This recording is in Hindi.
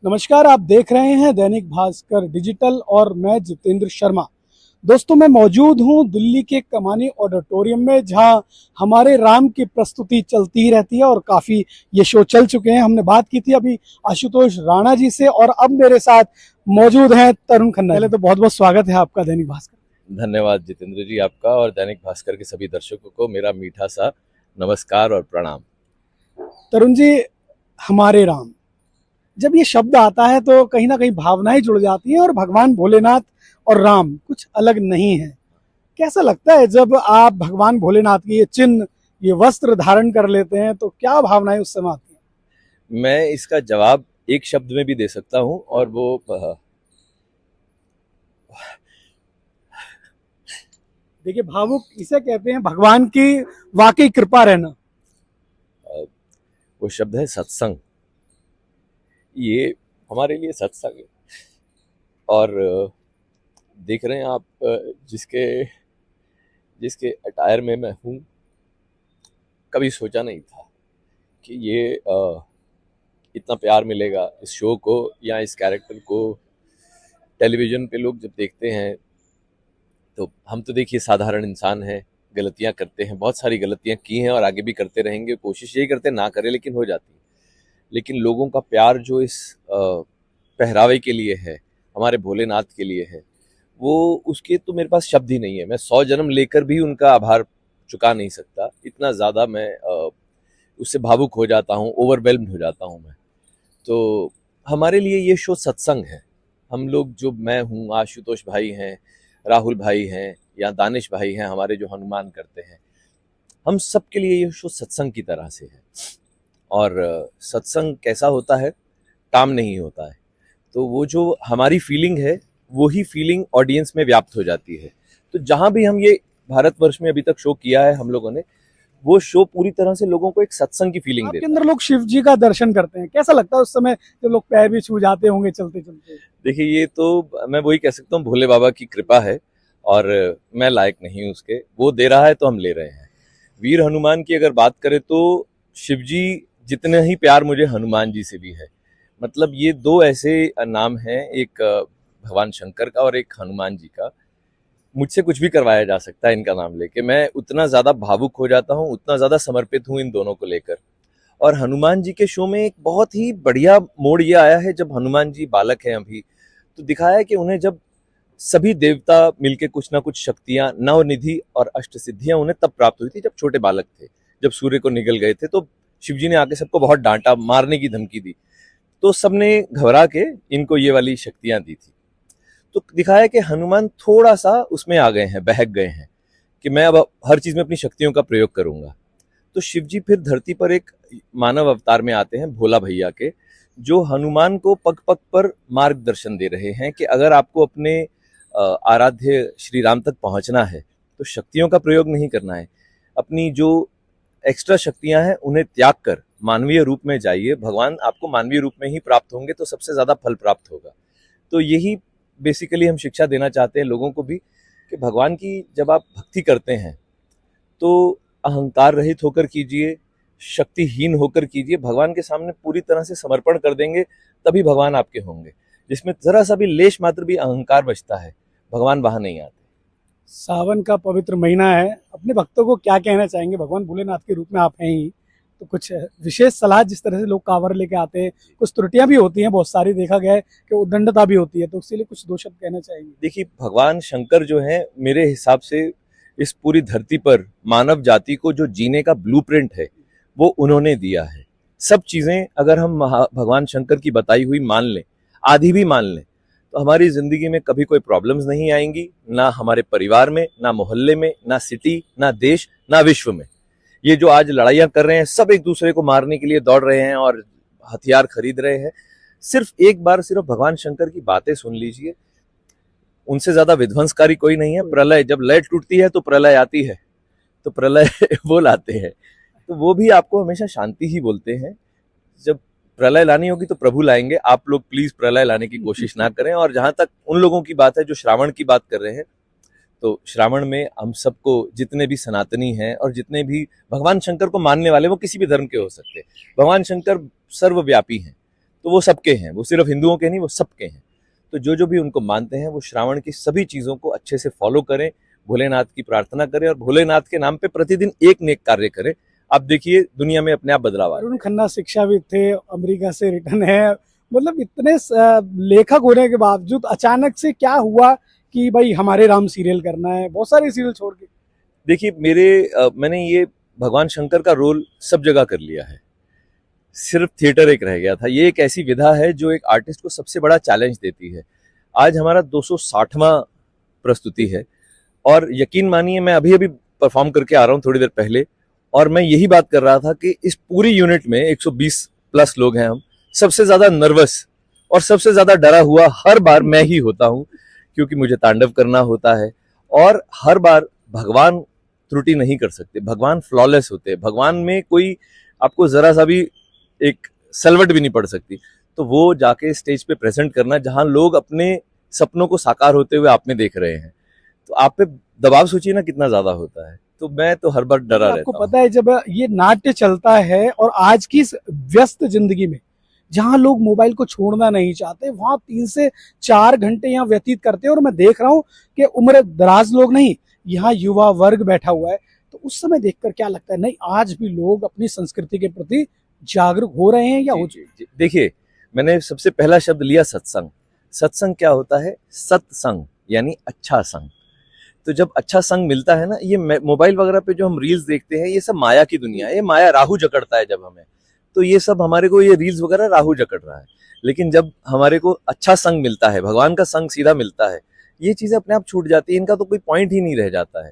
नमस्कार, आप देख रहे हैं दैनिक भास्कर डिजिटल और मैं जितेंद्र शर्मा। दोस्तों, मैं मौजूद हूं दिल्ली के कमानी ऑडिटोरियम में, जहां हमारे राम की प्रस्तुति चलती ही रहती है और काफी ये शो चल चुके हैं। हमने बात की थी अभी आशुतोष राणा जी से और अब मेरे साथ मौजूद हैं तरुण खन्ना। पहले तो बहुत बहुत स्वागत है आपका दैनिक भास्कर। धन्यवाद जितेंद्र जी, आपका और दैनिक भास्कर के सभी दर्शकों को मेरा मीठा सा नमस्कार और प्रणाम। तरुण जी, हमारे राम, जब ये शब्द आता है तो कहीं ना कहीं भावनाएं जुड़ जाती हैं और भगवान भोलेनाथ और राम कुछ अलग नहीं है। कैसा लगता है जब आप भगवान भोलेनाथ की ये चिन्ह, ये वस्त्र धारण कर लेते हैं, तो क्या भावनाएं उस समय आती हैं? मैं इसका जवाब एक शब्द में भी दे सकता हूं और वो देखिए, भावुक इसे कहते हैं, भगवान की वाकई कृपा रहना। वो शब्द है सत्संग। ये हमारे लिए सत्संग है। और देख रहे हैं आप, जिसके जिसके अटायर में मैं हूं, कभी सोचा नहीं था कि ये इतना प्यार मिलेगा इस शो को या इस कैरेक्टर को। टेलीविजन पे लोग जब देखते हैं तो हम तो देखिए साधारण इंसान हैं, गलतियां करते हैं, बहुत सारी गलतियां की हैं और आगे भी करते रहेंगे। कोशिश यही करते ना करें, लेकिन हो जाती है। लेकिन लोगों का प्यार जो इस पहरावे के लिए है, हमारे भोलेनाथ के लिए है, वो उसके तो मेरे पास शब्द ही नहीं है। मैं 100 जन्म लेकर भी उनका आभार चुका नहीं सकता। इतना ज़्यादा मैं उससे भावुक हो जाता हूँ, ओवरवेल्म्ड हो जाता हूँ मैं। तो हमारे लिए ये शो सत्संग है। हम लोग, जो मैं हूँ, आशुतोष भाई हैं, राहुल भाई हैं या दानिश भाई हैं, हमारे जो हनुमान करते हैं, हम सब के लिए ये शो सत्संग की तरह से है। और सत्संग कैसा होता है? काम नहीं होता है। तो वो जो हमारी फीलिंग है, वो ही फीलिंग ऑडियंस में व्याप्त हो जाती है। तो जहां भी हम ये भारतवर्ष में अभी तक शो किया है हम लोगों ने, वो शो पूरी तरह से लोगों को एक सत्संग की फीलिंग आपके देता अंदर है। लोग शिव जी का दर्शन करते हैं, कैसा लगता है उस समय जब लोग पैर भी छू जाते होंगे चलते चलते? देखिए, ये तो मैं वही कह सकता हूँ, भोले बाबा की कृपा है और मैं लायक नहीं हूँ उसके। वो दे रहा है तो हम ले रहे हैं। वीर हनुमान की अगर बात करें तो शिवजी जितने ही प्यार मुझे हनुमान जी से भी है। मतलब ये दो ऐसे नाम हैं, एक भगवान शंकर का और एक हनुमान जी का। मुझसे कुछ भी करवाया जा सकता है इनका नाम लेके। मैं उतना ज्यादा भावुक हो जाता हूँ, उतना ज्यादा समर्पित हूँ इन दोनों को लेकर। और हनुमान जी के शो में एक बहुत ही बढ़िया मोड़ ये आया है, जब हनुमान जी बालक हैं अभी, तो दिखाया है कि उन्हें जब सभी देवता मिलके कुछ ना कुछ शक्तियां, नवनिधि और अष्ट सिद्धियां उन्हें तब प्राप्त हुई थी जब छोटे बालक थे। जब सूर्य को निगल गए थे तो शिव जी ने आके सबको बहुत डांटा, मारने की धमकी दी, तो सबने घबरा के इनको ये वाली शक्तियां दी थी। तो दिखाया कि हनुमान थोड़ा सा उसमें आ गए हैं, बहक गए हैं कि मैं अब हर चीज में अपनी शक्तियों का प्रयोग करूंगा। तो शिव जी फिर धरती पर एक मानव अवतार में आते हैं, भोला भैया के, जो हनुमान को पग पग पर मार्गदर्शन दे रहे हैं कि अगर आपको अपने आराध्य श्री राम तक पहुंचना है तो शक्तियों का प्रयोग नहीं करना है। अपनी जो एक्स्ट्रा शक्तियां हैं उन्हें त्याग कर मानवीय रूप में जाइए। भगवान आपको मानवीय रूप में ही प्राप्त होंगे तो सबसे ज्यादा फल प्राप्त होगा। तो यही बेसिकली हम शिक्षा देना चाहते हैं लोगों को भी, कि भगवान की जब आप भक्ति करते हैं तो अहंकार रहित होकर कीजिए, शक्तिहीन होकर कीजिए। भगवान के सामने पूरी तरह से समर्पण कर देंगे, तभी भगवान आपके होंगे। जिसमें जरा सा भी लेश मात्र भी अहंकार बचता है, भगवान वहां नहीं आते। सावन का पवित्र महीना है, अपने भक्तों को क्या कहना चाहेंगे? भगवान भोलेनाथ के रूप में आप हैं ही, तो कुछ विशेष सलाह, जिस तरह से लोग कांवर लेके आते हैं, कुछ त्रुटियां भी होती हैं, बहुत सारी देखा गया है कि उद्दंडता भी होती है, तो उसके लिए कुछ दो शब्द कहना चाहेंगे? देखिए, भगवान शंकर जो है, मेरे हिसाब से इस पूरी धरती पर मानव जाति को जो जीने का ब्लूप्रिंट है वो उन्होंने दिया है। सब चीजें अगर हम भगवान शंकर की बताई हुई मान लें, आधी भी मान लें, तो हमारी जिंदगी में कभी कोई प्रॉब्लम्स नहीं आएंगी, ना हमारे परिवार में, ना मोहल्ले में, ना सिटी, ना देश, ना विश्व में। ये जो आज लड़ाइयां कर रहे हैं, सब एक दूसरे को मारने के लिए दौड़ रहे हैं और हथियार खरीद रहे हैं। सिर्फ एक बार सिर्फ भगवान शंकर की बातें सुन लीजिए, उनसे ज्यादा विध्वंसकारी कोई नहीं है। प्रलय, जब लय टूटती है तो प्रलय आती है, तो प्रलय वो लाते हैं। तो वो भी आपको हमेशा शांति ही बोलते हैं। जब प्रलय लानी होगी तो प्रभु लाएंगे, आप लोग प्लीज प्रलय लाने की कोशिश ना करें। और जहां तक उन लोगों की बात है जो श्रावण की बात कर रहे हैं, तो श्रावण में हम सबको, जितने भी सनातनी हैं और जितने भी भगवान शंकर को मानने वाले, वो किसी भी धर्म के हो सकते हैं, भगवान शंकर सर्वव्यापी हैं। तो वो सबके हैं, वो सिर्फ हिंदुओं के नहीं, वो सबके हैं। तो जो भी उनको मानते हैं वो श्रावण की सभी चीजों को अच्छे से फॉलो करें, भोलेनाथ की प्रार्थना करें और भोलेनाथ के नाम पे प्रतिदिन एक नेक कार्य करें। आप देखिए दुनिया में अपने आप बदलाव आ रहा है। अरुण खन्ना शिक्षाविद थे, अमेरिका से रिटर्न है, मतलब इतने लेखक होने के बावजूद अचानक से क्या हुआ कि भाई हमारे राम सीरियल करना है, बहुत सारे सीरियल छोड़ के? देखिए मैंने ये भगवान शंकर का रोल सब जगह कर लिया है, सिर्फ थिएटर एक रह गया था। ये एक ऐसी विधा है जो एक आर्टिस्ट को सबसे बड़ा चैलेंज देती है। आज हमारा 260वां प्रस्तुति है और यकीन मानिए मैं अभी अभी परफॉर्म करके आ रहा हूँ थोड़ी देर पहले, और मैं यही बात कर रहा था कि इस पूरी यूनिट में 120 प्लस लोग हैं हम, सबसे ज्यादा नर्वस और सबसे ज्यादा डरा हुआ हर बार मैं ही होता हूँ, क्योंकि मुझे तांडव करना होता है। और हर बार भगवान त्रुटि नहीं कर सकते, भगवान फ्लॉलेस होते हैं, भगवान में कोई आपको जरा सा भी एक सलवट भी नहीं पड़ सकती। तो वो जाके स्टेज पे प्रेजेंट करना जहां लोग अपने सपनों को साकार होते हुए आप में देख रहे हैं, तो आप पे दबाव सोचिए ना कितना ज्यादा होता है। तो मैं तो हर बार डरा आपको रहता हूँ। पता है जब ये नाट्य चलता है और आज की इस व्यस्त जिंदगी में जहां लोग मोबाइल को छोड़ना नहीं चाहते, वहां 3 से 4 घंटे यहाँ व्यतीत करते हैं, और मैं देख रहा हूँ कि उम्र दराज लोग नहीं, यहाँ युवा वर्ग बैठा हुआ है। तो उस समय देखकर क्या लगता है, नहीं आज भी लोग अपनी संस्कृति के प्रति जागरूक हो रहे हैं या हो चुके? जी, देखिए मैंने सबसे पहला शब्द लिया सत्संग। सत्संग क्या होता है? सत्संग यानी अच्छा संग। तो जब अच्छा संग मिलता है ना, ये मोबाइल वगैरह पे जो हम रील्स देखते हैं ये सब माया की दुनिया है, ये माया राहु जकड़ता है जब हमें, तो ये सब हमारे को ये रील्स वगैरह राहु जकड़ रहा है। लेकिन जब हमारे को अच्छा संग मिलता है, भगवान का संग सीधा मिलता है, ये चीजें अपने आप छूट जाती है, इनका तो कोई पॉइंट ही नहीं रह जाता है।